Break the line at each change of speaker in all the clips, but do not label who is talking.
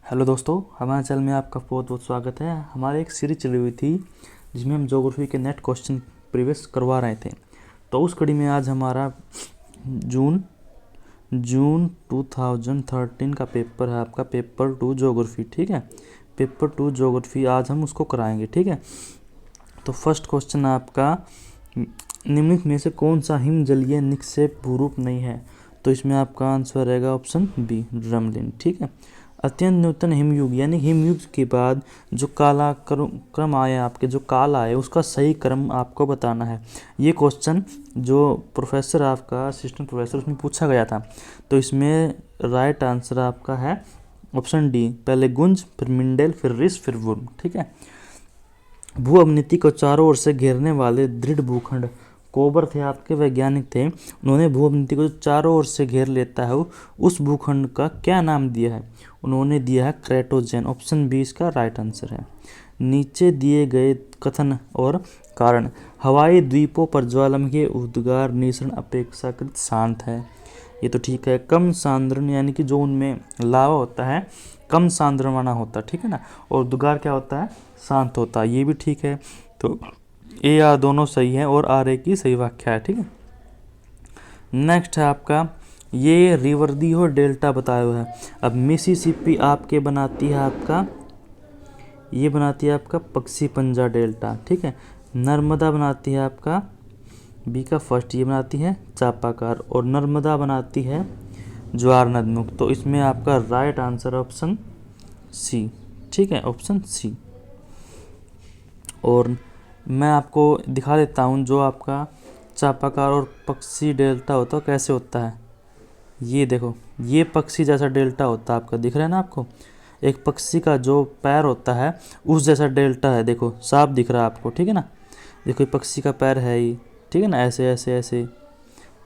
Hello दोस्तों, हमारे channel में आपका बहुत बहुत स्वागत है। हमारी एक सीरीज चली हुई थी जिसमें हम ज्योग्राफी के नेट क्वेश्चन प्रीवियस करवा रहे थे। तो उस कड़ी में आज हमारा जून जून 2013 का पेपर है, आपका पेपर 2 ज्योग्राफी। ठीक है, पेपर 2 ज्योग्राफी आज हम उसको कराएंगे। ठीक है, तो फर्स्ट क्वेश्चन आपका, निम्नलिखित में से कौन सा हिमजलीय निक्षेप भूरूप नहीं है? तो इसमें आपका आंसर रहेगा ऑप्शन बी, ड्रमलिन। ठीक है, अत्यंत न्यूनतम हिमयुग यानी हिमयुग के बाद जो काला क्रम आया, आपके जो काल आए उसका सही क्रम आपको बताना है। ये क्वेश्चन जो प्रोफेसर आपका असिस्टेंट प्रोफेसर उसमें पूछा गया था। तो इसमें राइट आंसर आपका है ऑप्शन डी, पहले गुंज, फिर मिंडेल, फिर रिस, फिर वुर्म। ठीक है, भू अवनति को चारों ओर से घेरने वाले दृढ़ भूखंड, कोबर थे आपके वैज्ञानिक थे, उन्होंने भू अवनति को चारों ओर से घेर लेता है उस भूखंड का क्या नाम दिया है? उन्होंने दिया है क्रेटोजेन। ऑप्शन बी इसका राइट आंसर है। नीचे दिए गए कथन और कारण, हवाई द्वीपों पर ज्वालामुखी उद्गार निसरण अपेक्षाकृत शांत है। ये तो ठीक है। कम सांद्रण यानी कि जो उनमें लावा होता है कम सांद्रवाना होता है, ठीक है ना, और उद्गार क्या होता है? शांत होता है। ये भी ठीक है। तो ए आर दोनों सही है और आर ए की सही व्याख्या है। ठीक है, नेक्स्ट है आपका, ये रिवर्दी और डेल्टा बताया हुआ है। अब मिसिसिपी आपके बनाती है आपका, ये बनाती है आपका पक्षी पंजा डेल्टा। ठीक है, नर्मदा बनाती है आपका बी का फर्स्ट, ये बनाती है चापाकार, और नर्मदा बनाती है ज्वार नदमुख। तो इसमें आपका राइट आंसर ऑप्शन सी। ठीक है, ऑप्शन सी। और मैं आपको दिखा देता हूँ जो आपका चापाकार और पक्षी डेल्टा होता है कैसे होता है। ये देखो, ये पक्षी जैसा डेल्टा होता है आपका, दिख रहा है ना आपको? एक पक्षी का जो पैर होता है उस जैसा डेल्टा है, देखो साफ दिख रहा है आपको। ठीक है ना, देखो ये पक्षी का पैर है ये, ठीक है ना, ऐसे ऐसे ऐसे,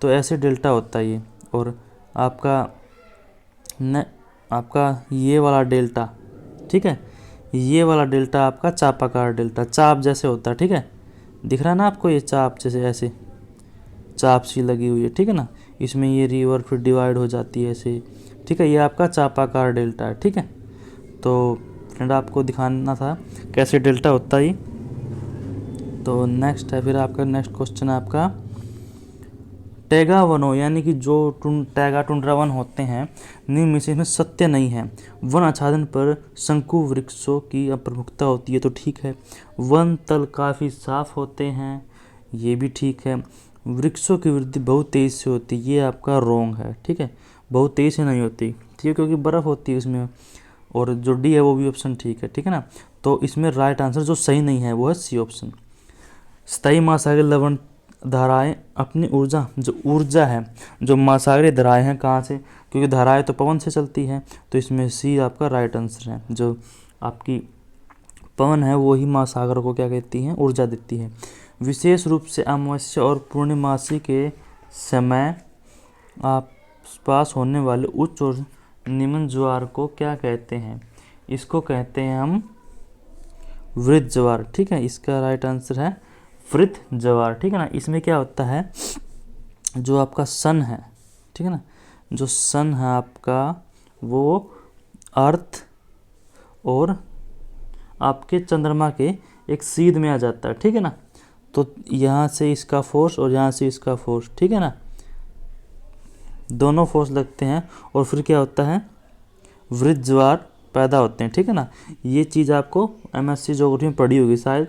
तो ऐसे डेल्टा होता है ये। और आपका ये वाला डेल्टा, ठीक है, ये वाला डेल्टा आपका चापाकार डेल्टा, चाप जैसे होता है। ठीक है, दिख रहा है ना आपको? ये चाप जैसे ऐसे चाप सी लगी हुई है। ठीक है ना, इसमें ये रिवर फिर डिवाइड हो जाती है ऐसे। ठीक है, ये आपका चापाकार डेल्टा है। ठीक है, तो फ्रेंड आपको दिखाना था कैसे डेल्टा होता है। तो नेक्स्ट है फिर आपका, नेक्स्ट क्वेश्चन है आपका, टैगा वनों यानी कि जो टैगा टुंड्रा वन होते हैं, निम्न में से इसमें सत्य नहीं है। वन आच्छादन पर शंकु वृक्षों की प्रमुखता होती है। तो ठीक है। वन तल काफ़ी साफ होते हैं, ये भी ठीक है। वृक्षों की वृद्धि बहुत तेज़ से होती है, ये आपका रॉन्ग है। ठीक है, बहुत तेज़ से नहीं होती, ठीक है, क्योंकि बर्फ़ होती है उसमें। और जो डी है वो भी ऑप्शन ठीक है। ठीक है ना, तो इसमें राइट आंसर जो सही नहीं है वो है सी ऑप्शन। स्थायी महासागरीय लवण धाराएं अपनी ऊर्जा है, जो महासागरीय धाराएं हैं कहाँ से? क्योंकि धाराएं तो पवन से चलती हैं, तो इसमें सी आपका राइट आंसर है। जो आपकी पवन है वो ही महासागर को क्या कहती हैं? ऊर्जा देती है। विशेष रूप से अमावस्या और पूर्णिमासी के समय आसपास होने वाले उच्च और निम्न ज्वार को क्या कहते हैं? इसको कहते हैं हम वृत्त ज्वार। ठीक है, इसका राइट आंसर है वृत्त ज्वार। ठीक है ना, इसमें क्या होता है, जो आपका सन है, ठीक है ना, जो सन है आपका वो अर्थ और आपके चंद्रमा के एक सीध में आ जाता है। ठीक है ना, तो यहाँ से इसका फोर्स और यहाँ से इसका फोर्स, ठीक है ना, दोनों फोर्स लगते हैं और फिर क्या होता है, वृत्त ज्वार पैदा होते हैं। ठीक है ना, ये चीज़ आपको एमएससी ज्योग्राफी में पढ़ी होगी शायद,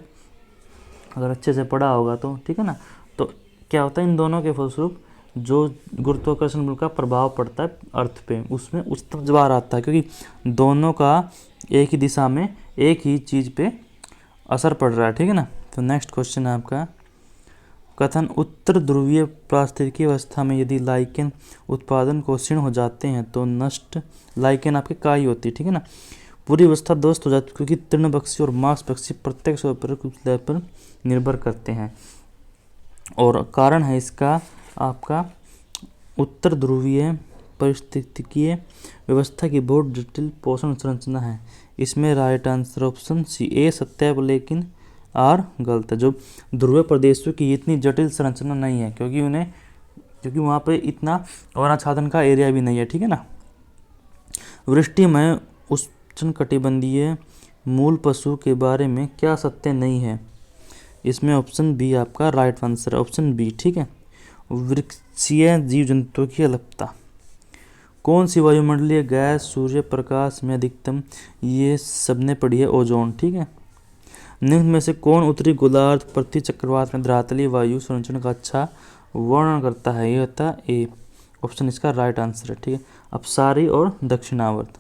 अगर अच्छे से पढ़ा होगा तो। ठीक है ना, तो क्या होता है, इन दोनों के फलस्वरूप जो गुरुत्वाकर्षण बल का प्रभाव पड़ता है अर्थ पे, उसमें उच्चतम ज्वार आता है, क्योंकि दोनों का एक ही दिशा में एक ही चीज़ पे असर पड़ रहा है। ठीक है ना, तो नेक्स्ट क्वेश्चन है आपका, कथन, उत्तर ध्रुवीय पारिस्थितिकी अवस्था में यदि लाइकेन उत्पादन को क्षीण हो जाते हैं तो नष्ट लाइकेन आपके काई होती है। ठीक है ना, पूरी अवस्था ध्वस्त हो जाती है, क्योंकि तृणभक्षी और मांसभक्षी प्रत्यक्ष और परोक्ष पर निर्भर करते हैं। और कारण है इसका आपका उत्तर ध्रुवीय पारिस्थितिकीय व्यवस्था की बहुत जटिल पोषण संरचना है। इसमें राइट आंसर ऑप्शन सी, ए सत्य है लेकिन आर गलत है। जो ध्रुवीय प्रदेशों की इतनी जटिल संरचना नहीं है, क्योंकि वहाँ पे इतना वनाच्छादन का एरिया भी नहीं है। ठीक है ना, वृष्टि में उस उष्णकटिबंधीय मूल पशु के बारे में क्या सत्य नहीं है? इसमें ऑप्शन बी आपका राइट आंसर है, ऑप्शन बी। ठीक है। वृक्षीय जीव जंतुओं की अल्पता। कौन सी वायुमंडलीय गैस सूर्य प्रकाश में अधिकतम? ये सबने पढ़ी है, ओजोन। ठीक है। निम्न में से कौन उत्तरी गोलार्ध प्रति चक्रवात में धरातलीय वायु संरक्षण का अच्छा वर्णन करता है? ये होता है ए, ऑप्शन इसका राइट आंसर है। ठीक है। अपसारी और दक्षिणावर्त।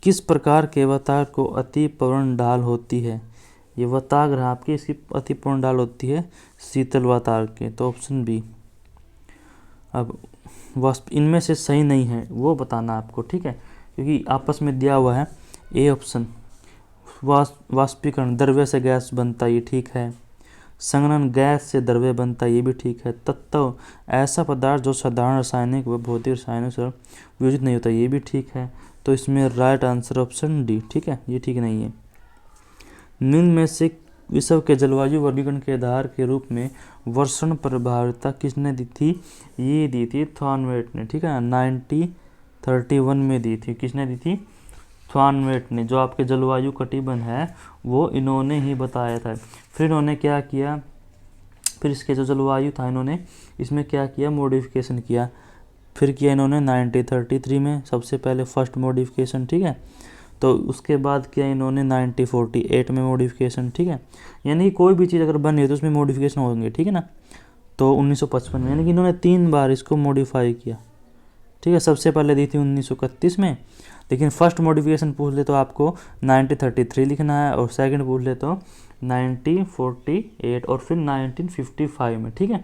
किस प्रकार के अवतार को अति पवन ढाल होती है? ये वताग्र आपकी, इसकी अति पवन ढाल होती है शीतल वातार के, तो ऑप्शन बी। अब इनमें से सही नहीं है वो बताना आपको। ठीक है, क्योंकि आपस में दिया हुआ है। ए ऑप्शन वाष्पीकरण, द्रव्य से गैस बनता, ये ठीक है। संघनन, गैस से द्रव्य बनता, ये भी ठीक है। तत्व, ऐसा पदार्थ जो साधारण रासायनिक व भौतिक रसायनों से वियोजित नहीं होता, ये भी ठीक है। तो इसमें राइट आंसर ऑप्शन डी। ठीक है, ये ठीक नहीं है। निम्न में से विश्व के जलवायु वर्गीकरण के आधार के रूप में वर्षण प्रभाविता किसने दी थी? ये दी थी थॉर्नवेट ने। ठीक है, 1931 में दी थी। किसने दी थी? थॉर्नवेट ने। जो आपके जलवायु कटिबंध है वो इन्होंने ही बताया था। फिर इन्होंने क्या किया, फिर इसके जो जलवायु था इन्होंने इसमें क्या किया, मॉडिफिकेशन किया। फिर किया इन्होंने 1933 में सबसे पहले फर्स्ट मॉडिफिकेशन। ठीक है, तो उसके बाद किया इन्होंने 1948 में मॉडिफिकेशन। ठीक है, यानी कि कोई भी चीज़ अगर बन रही है तो उसमें मॉडिफिकेशन होंगे। ठीक है ना। तो 1955 में, यानी कि इन्होंने 3 बार इसको मॉडिफाई किया। ठीक है, सबसे पहले दी थी 1931 में, लेकिन फर्स्ट मॉडिफिकेशन पूछ ले तो आपको 1933 लिखना है, और सेकंड पूछ ले तो 1948 और फिर 1955 में। ठीक है,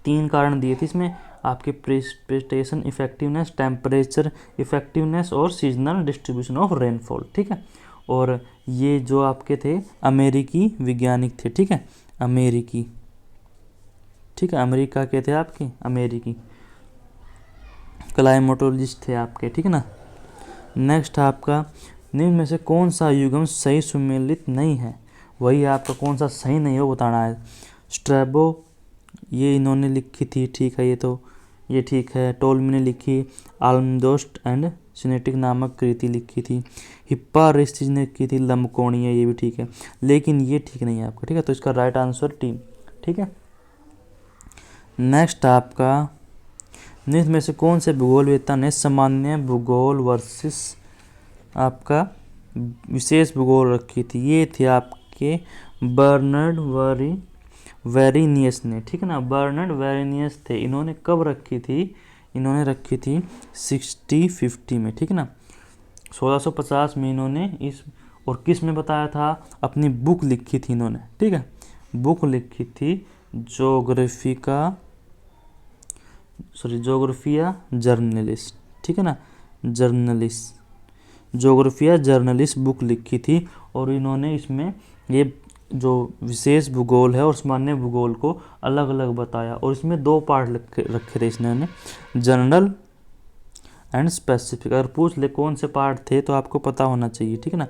3 कारण दिए थे इसमें आपके, प्रेसिपिटेशन इफेक्टिवनेस, टेम्परेचर इफेक्टिवनेस और सीजनल डिस्ट्रीब्यूशन ऑफ रेनफॉल। ठीक है, और ये जो आपके थे अमेरिकी वैज्ञानिक थे। ठीक है, अमेरिकी, ठीक है, अमेरिका के थे आपके, अमेरिकी क्लाइमेटोलॉजिस्ट थे आपके। ठीक है ना। नेक्स्ट आपका, निम्न में से कौन सा युग्म सही सुमेलित नहीं है? वही आपका कौन सा सही नहीं है वो बताना है। स्ट्रैबो, ये इन्होंने लिखी थी। ठीक है, ये ठीक है। टोल्मी ने लिखी, आल्मदोस्ट एंड सिनेटिक नामक कृति लिखी थी। हिप्पारेस्टिस ने की थी लंबकोणीय, ये भी ठीक है, लेकिन ये ठीक नहीं है आपका। ठीक है, तो इसका राइट आंसर टी। ठीक है। नेक्स्ट आपका, निम्न में से कौन से भूगोलवेत्ता ने सामान्य भूगोल वर्सेस आपका विशेष भूगोल रखी थी? ये थे आपके बर्नर्ड वेरिनियस ने। ठीक है ना, बर्नर्ड वेरिनियस थे। इन्होंने कब रखी थी? इन्होंने रखी थी 1650 में। ठीक है ना, 1650 में इन्होंने इस, और किस में बताया था? अपनी बुक लिखी थी इन्होंने। ठीक है, बुक लिखी थी जोग्राफिया जर्नलिस्ट। ठीक है ना, जोग्राफिया जर्नलिस्ट बुक लिखी थी, और इन्होंने इसमें ये जो विशेष भूगोल है और सामान्य भूगोल को अलग अलग बताया, और इसमें 2 पार्ट रखे थे इसने, जनरल एंड स्पेसिफिक। अगर पूछ ले कौन से पार्ट थे तो आपको पता होना चाहिए। ठीक है ना,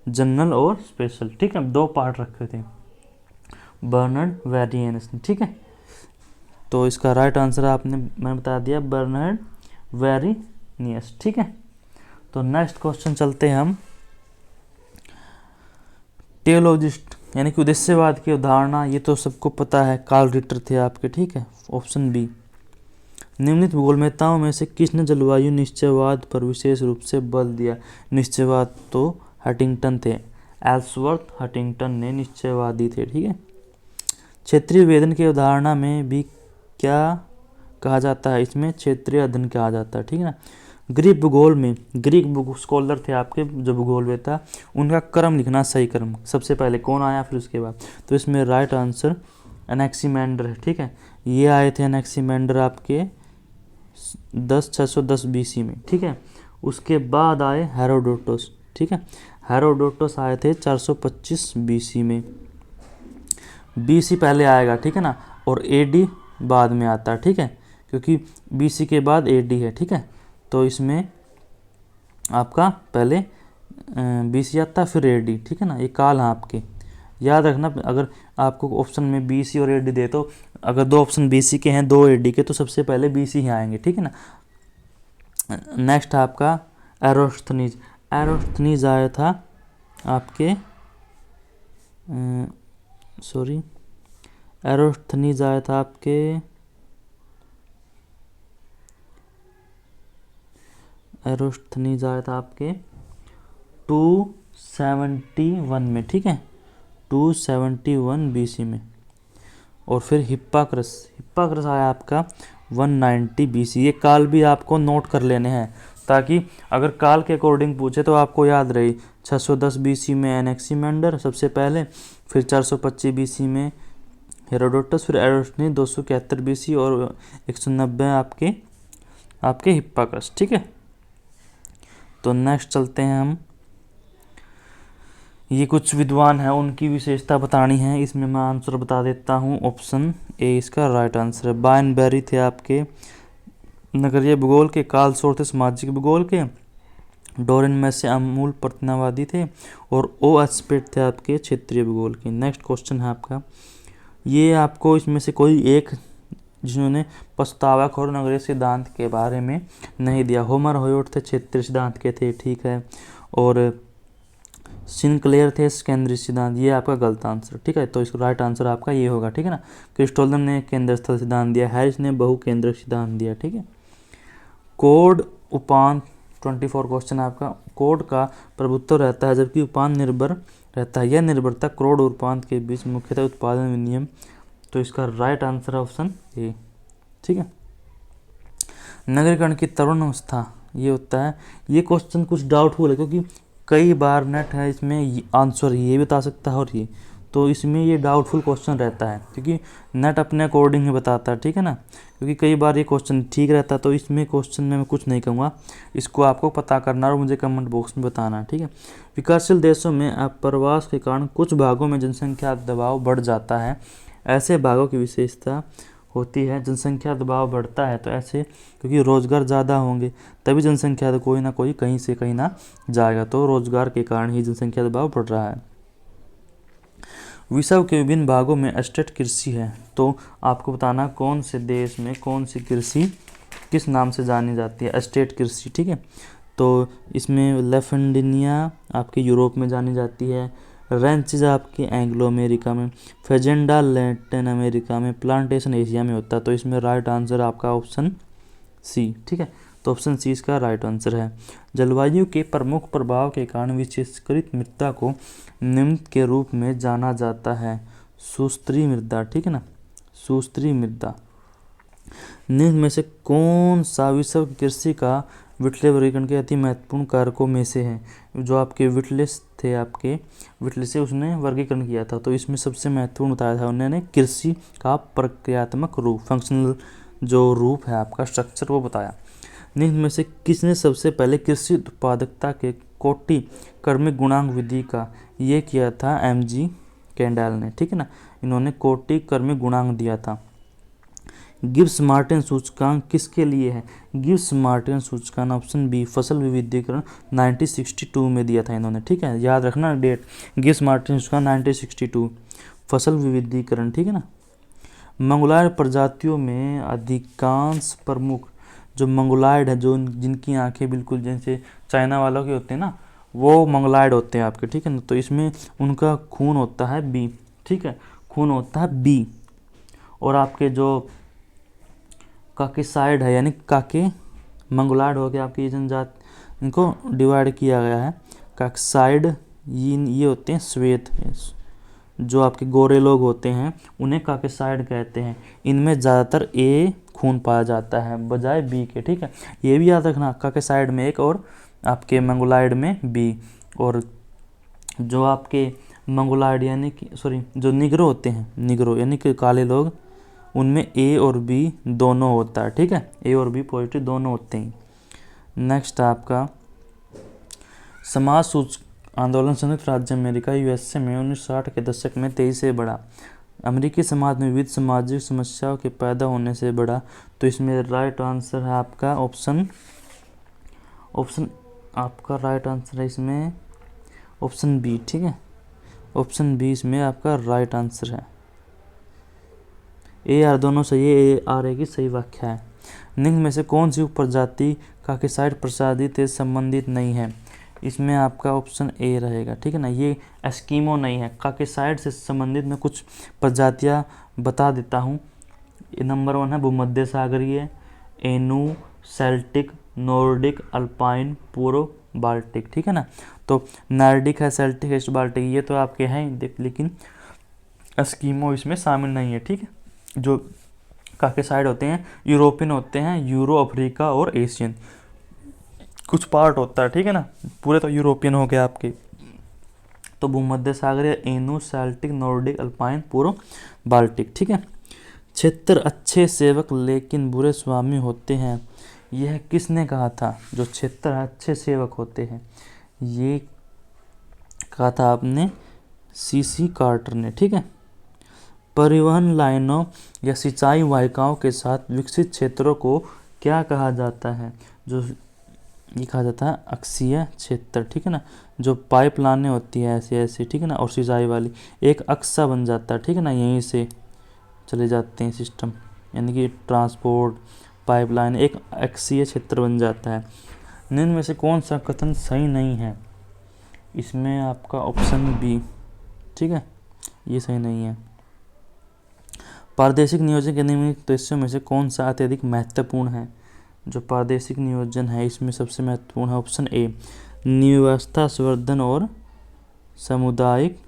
जनरल और स्पेशल। ठीक है, 2 पार्ट रखे थे बर्नर्ड वेरिनियस ने। ठीक है, तो इसका राइट आंसर मैंने बता दिया, बर्नर्ड वेरिनियस। ठीक है, तो नेक्स्ट क्वेश्चन चलते हैं हम। टेओलॉजिस्ट यानी कि उद्देश्यवाद की अवधारणा, ये तो सबको पता है, कार्ल रिटर थे आपके। ठीक है, ऑप्शन बी। निम्नलिखित भूगोलवेत्ताओं में से किसने जलवायु निश्चयवाद पर विशेष रूप से बल दिया? निश्चयवाद तो हंटिंगटन थे, एल्सवर्थ हंटिंगटन ने निश्चयवादी थे। ठीक है, क्षेत्रीय विभेदन की अवधारणा में भी क्या कहा जाता है? इसमें क्षेत्रीय अध्ययन कहा जाता है। ठीक है ना। ग्रीक भूगोल में, ग्रीक स्कॉलर थे आपके जो भूगोलवेत्ता, उनका क्रम लिखना, सही क्रम, सबसे पहले कौन आया फिर उसके बाद। तो इसमें राइट आंसर एनेक्सीमेंडर है। ठीक है, ये आए थे एनेक्सीमेंडर आपके 610 BC में। ठीक है, उसके बाद आए हेरोडोटस। ठीक है, हेरोडोटस आए थे 425 BC में। BC पहले आएगा। ठीक है ना, और AD बाद में आता है। ठीक है, क्योंकि BC के बाद AD है। ठीक है, तो इसमें आपका पहले BC आता है फिर AD। ठीक है ना, ये काल है आपके, याद रखना। अगर आपको ऑप्शन में BC और AD दे, तो अगर 2 ऑप्शन BC के हैं 2 AD के, तो सबसे पहले BC ही आएंगे। ठीक है ना, नेक्स्ट आपका एरोस्थनीज। एरोस्थनीज आया था आपके एरोस्थनीज आया था आपके एरोस्थनीज आया था आपके 271 में, ठीक है, 271 BC में। और फिर हिप्पाक्रस आया आपका 190 BC। ये काल भी आपको नोट कर लेने हैं, ताकि अगर काल के अकॉर्डिंग पूछे तो आपको याद रहे। 610 BC में एनेक्सीमेंडर सबसे पहले, फिर 425 BC में हेरोडोटस, फिर एरोस्थनीज 271 BC और 190 आपके हिप्पाक्रस, ठीक है। तो नेक्स्ट चलते हैं हम। ये कुछ विद्वान हैं, उनकी विशेषता बतानी है। इसमें मैं आंसर बता देता हूँ, ऑप्शन ए इसका राइट आंसर है। बायनबेरी थे आपके नगरीय भूगोल के, कार्ल शोर थे सामाजिक भूगोल के, डोरेन में से अमूल प्रत्नवादी थे, और ओ एस्पेट थे आपके क्षेत्रीय भूगोल के। नेक्स्ट क्वेश्चन है आपका, ये आपको इसमें से कोई एक जिन्होंने प्रस्तावक और नगरीय सिद्धांत के बारे में नहीं दिया। होमर होयोट थे क्षेत्रीय सिद्धांत के थे, ठीक है, और सिनक्लेयर थे केंद्रीय सिद्धांत। ये आपका गलत आंसर, ठीक है। तो इसका राइट आंसर आपका ये होगा, ठीक है ना। क्रिस्टोलन ने केंद्र स्थल सिद्धांत दिया, हैरिस ने बहुकेंद्रक सिद्धांत दिया, ठीक है। कोड उपांत 24 क्वेश्चन आपका, कोड का प्रभुत्व रहता है जबकि उपांत निर्भर रहता है। यह निर्भरता क्रोड और उपांत के बीच मुख्यतः उत्पादन विनियम। तो इसका राइट आंसर है ऑप्शन ए, ठीक है। नगरीकरण की तरुण अवस्था ये होता है। ये क्वेश्चन कुछ डाउटफुल है, क्योंकि कई बार नेट है इसमें आंसर ये बता सकता है और ये, तो इसमें ये डाउटफुल क्वेश्चन रहता है, क्योंकि नेट अपने अकॉर्डिंग ही बताता है, ठीक है ना। क्योंकि कई बार ये क्वेश्चन ठीक रहता है, तो इसमें क्वेश्चन में मैं कुछ नहीं कहूँगा, इसको आपको पता करना और मुझे कमेंट बॉक्स में बताना, ठीक है। विकासशील देशों में अप्रवास के कारण कुछ भागों में जनसंख्या दबाव बढ़ जाता है। ऐसे भागों की विशेषता होती है, जनसंख्या दबाव बढ़ता है तो ऐसे, क्योंकि रोजगार ज़्यादा होंगे तभी जनसंख्या तो कोई ना कोई कहीं से कहीं ना जाएगा, तो रोजगार के कारण ही जनसंख्या दबाव बढ़ रहा है। विश्व के विभिन्न भागों में एस्टेट कृषि है। तो आपको बताना कौन से देश में कौन सी कृषि किस नाम से जानी जाती है, एस्टेट कृषि, ठीक है। तो इसमें लेफेंडिनिया आपके यूरोप में जानी जाती है, रेंचिज आपके एंग्लो अमेरिका में, फेजेंडा लैटिन अमेरिका में, प्लांटेशन एशिया में होता है। तो इसमें राइट आंसर आपका ऑप्शन सी, ठीक है। तो ऑप्शन सी इसका राइट आंसर है। जलवायु के प्रमुख प्रभाव के कारण विशेषकृत मृदा को निम्न के रूप में जाना जाता है। सुस्त्री मृदा, ठीक है ना, सुस्त्री मृदा। निम्न में से कौन सा विश्व की कृषि का विटले वर्गीकरण के अति महत्वपूर्ण कारकों में से है। जो आपके विटलेस थे, आपके विटले से उसने वर्गीकरण किया था, तो इसमें सबसे महत्वपूर्ण बताया था उन्होंने कृषि का प्रक्रियात्मक रूप, फंक्शनल जो रूप है आपका स्ट्रक्चर, वो बताया। निम्न में से किसने सबसे पहले कृषि उत्पादकता के कोटि क्रमिक गुणांक विधि का ये किया था, MG कैंडेल ने, ठीक है ना। इन्होंने कोटि क्रमिक गुणांक दिया था। गिब्स मार्टिन सूचकांक किसके लिए है। गिब्स मार्टिन सूचकांक ऑप्शन बी फसल विविधीकरण 1962 में दिया था इन्होंने, ठीक है, याद रखना डेट। गिब्स मार्टिन सूचकांक 1962 फसल विविधीकरण, ठीक है ना। मंगोलॉयड प्रजातियों में अधिकांश प्रमुख जो मंगोलॉयड है, जो जिनकी आंखें बिल्कुल जैसे चाइना वालों के होते हैं ना, वो मंगोलॉयड होते हैं आपके, ठीक है ना। तो इसमें उनका खून होता है बी, ठीक है, खून होता है बी। और आपके जो काकेसाइड है, यानी काके मंगोलॉयड हो गया आपकी ये जनजाति, इनको डिवाइड किया गया है। काकेसाइड ये होते हैं श्वेत, जो आपके गोरे लोग होते हैं उन्हें काकेसाइड कहते हैं। इनमें ज़्यादातर ए खून पाया जाता है बजाय बी के, ठीक है। ये भी याद रखना, काकेसाइड में एक और आपके मंगोलॉयड में बी। और जो आपके मंगोलॉयड यानी कि जो निग्रो होते हैं, निग्रो यानी कि काले लोग, उनमें ए और बी दोनों होता है, ठीक है, ए और बी पॉजिटिव दोनों होते हैं। नेक्स्ट आपका समाज सूच आंदोलन संयुक्त राज्य अमेरिका USA में 1960 के दशक में तेजी से बढ़ा। अमेरिकी समाज में विविध सामाजिक समस्याओं के पैदा होने से बढ़ा। तो इसमें राइट आंसर है आपका ऑप्शन आपका राइट आंसर है इसमें ऑप्शन बी, ठीक है, ऑप्शन बी इसमें आपका राइट आंसर है। ए आर दोनों सही है, ए आर ए की सही व्याख्या है। निम्न में से कौन सी उपप्रजाति काकेसाइड प्रजाति से संबंधित नहीं है? इसमें आपका ऑप्शन ए रहेगा, ठीक है ना। ये एस्कीमो नहीं है, काकेसाइड से संबंधित मैं कुछ प्रजातियां बता देता हूँ। नंबर 1 है भूमध्य सागरीय, एनु, सेल्टिक, नॉर्डिक, अल्पाइन, पूर्व बाल्टिक, ठीक है ना। तो नॉर्डिक है, सेल्टिक है, बाल्टिक, ये तो आपके हैं, लेकिन एस्कीमो इसमें शामिल नहीं है, ठीक है। जो काकेसाइड होते हैं यूरोपियन होते हैं, यूरो, अफ्रीका और एशियन कुछ पार्ट होता है, ठीक है ना। पूरे तो यूरोपियन हो गया आपके। तो भूमध्य सागरीय, एनु, सेल्टिक, नॉर्डिक, अल्पाइन, पूर्व बाल्टिक, ठीक है। क्षेत्र अच्छे सेवक लेकिन बुरे स्वामी होते हैं, यह किसने कहा था? जो क्षेत्र अच्छे सेवक होते हैं, ये कहा था आपने सीसी कार्टर ने, ठीक है। परिवहन लाइनों या सिंचाई वाहिकाओं के साथ विकसित क्षेत्रों को क्या कहा जाता है? जो ये कहा जाता है अक्षीय क्षेत्र, ठीक है ना। जो पाइप लाइनें होती है ऐसे ऐसे, ठीक है ना, और सिंचाई वाली एक अक्सा बन जाता है, ठीक है ना, यहीं से चले जाते हैं सिस्टम, यानी कि ट्रांसपोर्ट पाइपलाइन एक अक्षीय क्षेत्र बन जाता है। निम्न में से कौन सा कथन सही नहीं है? इसमें आपका ऑप्शन बी, ठीक है, ये सही नहीं है। प्रादेशिक नियोजन के निम्नलिखित उद्देश्यों में से कौन सा अत्यधिक महत्वपूर्ण है? जो प्रादेशिक नियोजन है इसमें सबसे महत्वपूर्ण है ऑप्शन ए, निव्यवस्था संवर्धन और सामुदायिक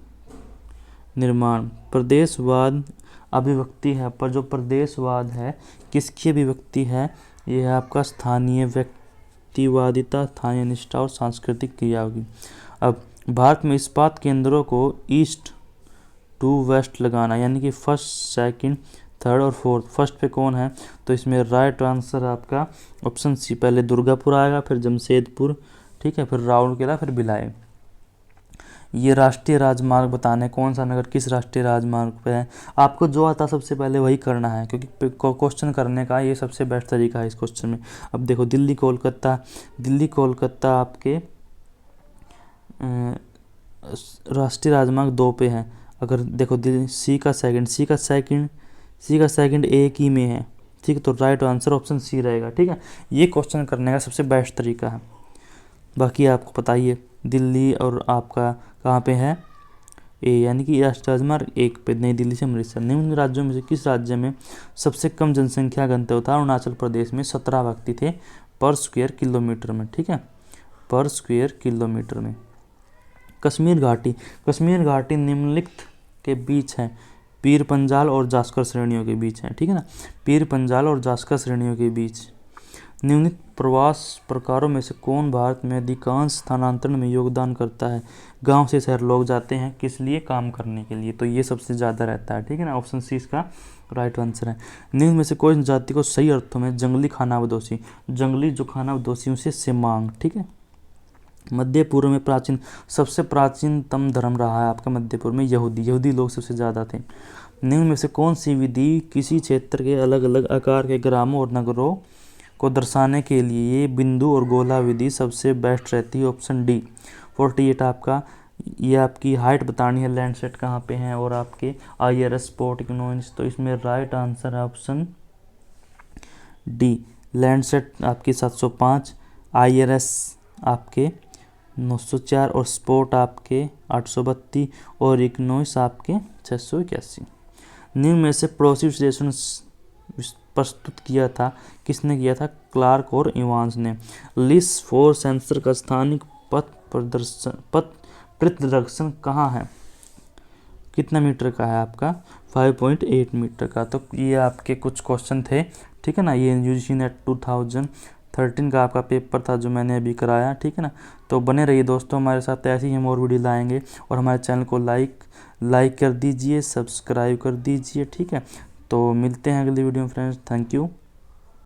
निर्माण। प्रदेशवाद अभिव्यक्ति है, पर जो प्रदेशवाद है किसकी अभिव्यक्ति है? ये है आपका स्थानीय व्यक्तिवादिता, स्थानीय निष्ठा और सांस्कृतिक क्रिया होगी। अब भारत में इस्पात केंद्रों को ईस्ट टू वेस्ट लगाना, यानी कि फर्स्ट, सेकंड, थर्ड और फोर्थ। फर्स्ट पे कौन है? तो इसमें राइट आंसर आपका ऑप्शन सी, पहले दुर्गापुर आएगा, फिर जमशेदपुर, ठीक है, फिर राउरकेला, फिर भिलाई। ये राष्ट्रीय राजमार्ग बताने कौन सा नगर किस राष्ट्रीय राजमार्ग पे है, आपको जो आता सबसे पहले वही करना है, क्योंकि क्वेश्चन करने का ये सबसे बेस्ट तरीका है इस क्वेश्चन में। अब देखो दिल्ली कोलकाता आपके राष्ट्रीय राजमार्ग 2 पे है। अगर देखो दिल्ली सी का सेकंड एक ही में है, ठीक है, तो राइट आंसर ऑप्शन सी रहेगा, ठीक है। ये क्वेश्चन करने का सबसे बेस्ट तरीका है। बाकी आपको पता ही है दिल्ली और आपका कहाँ पे है ए, यानी कि राष्ट्रीय राजमार्ग 1 पे नई दिल्ली से अमृतसर। निम्न राज्यों में से किस राज्य में सबसे कम जनसंख्या घनत्व था? अरुणाचल प्रदेश में 17 व्यक्ति थे पर स्क्वायर किलोमीटर में, ठीक है, पर स्क्वायर किलोमीटर में। कश्मीर घाटी निम्नलिखित के बीच है, पीर पंजाल और जास्कर श्रेणियों के बीच है, ठीक है ना, पीर पंजाल और जास्कर श्रेणियों के बीच। निम्नलिखित प्रवास प्रकारों में से कौन भारत में अधिकांश स्थानांतरण में योगदान करता है? गांव से शहर लोग जाते हैं किस लिए? काम करने के लिए, तो ये सबसे ज़्यादा रहता है, ठीक है ना, ऑप्शन सी इसका राइट आंसर है। निम्न में से कोई जाति को सही अर्थों में जंगली खानाबदोशी, जंगली जो खानाबदोशियों से सेमांग, ठीक है। मध्य पूर्व में सबसे प्राचीनतम धर्म रहा है आपका मध्य पूर्व में यहूदी लोग सबसे ज़्यादा थे। निम्न में से कौन सी विधि किसी क्षेत्र के अलग अलग आकार के ग्रामों और नगरों को दर्शाने के लिए ये बिंदु और गोला विधि सबसे बेस्ट रहती है? ऑप्शन डी 48 आपका, ये आपकी हाइट बतानी है, लैंडसेट कहाँ पे हैं और आपके IRS स्पॉट इकोनॉमिक्स, तो इसमें राइट आंसर है ऑप्शन डी, लैंडसेट आपकी 705, IRS आपके 904 और स्पॉट आपके 832 और इकोनॉमिक्स आपके 681। निम्न में से पड़ोसी विश्लेषण प्रस्तुत किया था किसने किया था? क्लार्क और इवांस ने। लिस्ट फोर सेंसर का स्थानिक पथ प्रदर्शन कहाँ है? कितना मीटर का है आपका? 5.8 मीटर का। तो ये आपके कुछ क्वेश्चन थे, ठीक है ना। ये UGC नेट 2013 का आपका पेपर था जो मैंने अभी कराया, ठीक है ना। तो बने रहिए दोस्तों हमारे साथ, ऐसे ही हम और वीडियो लाएंगे, और हमारे चैनल को लाइक कर दीजिए, सब्सक्राइब कर दीजिए, ठीक है। तो मिलते हैं अगली वीडियो में फ्रेंड्स, थैंक यू।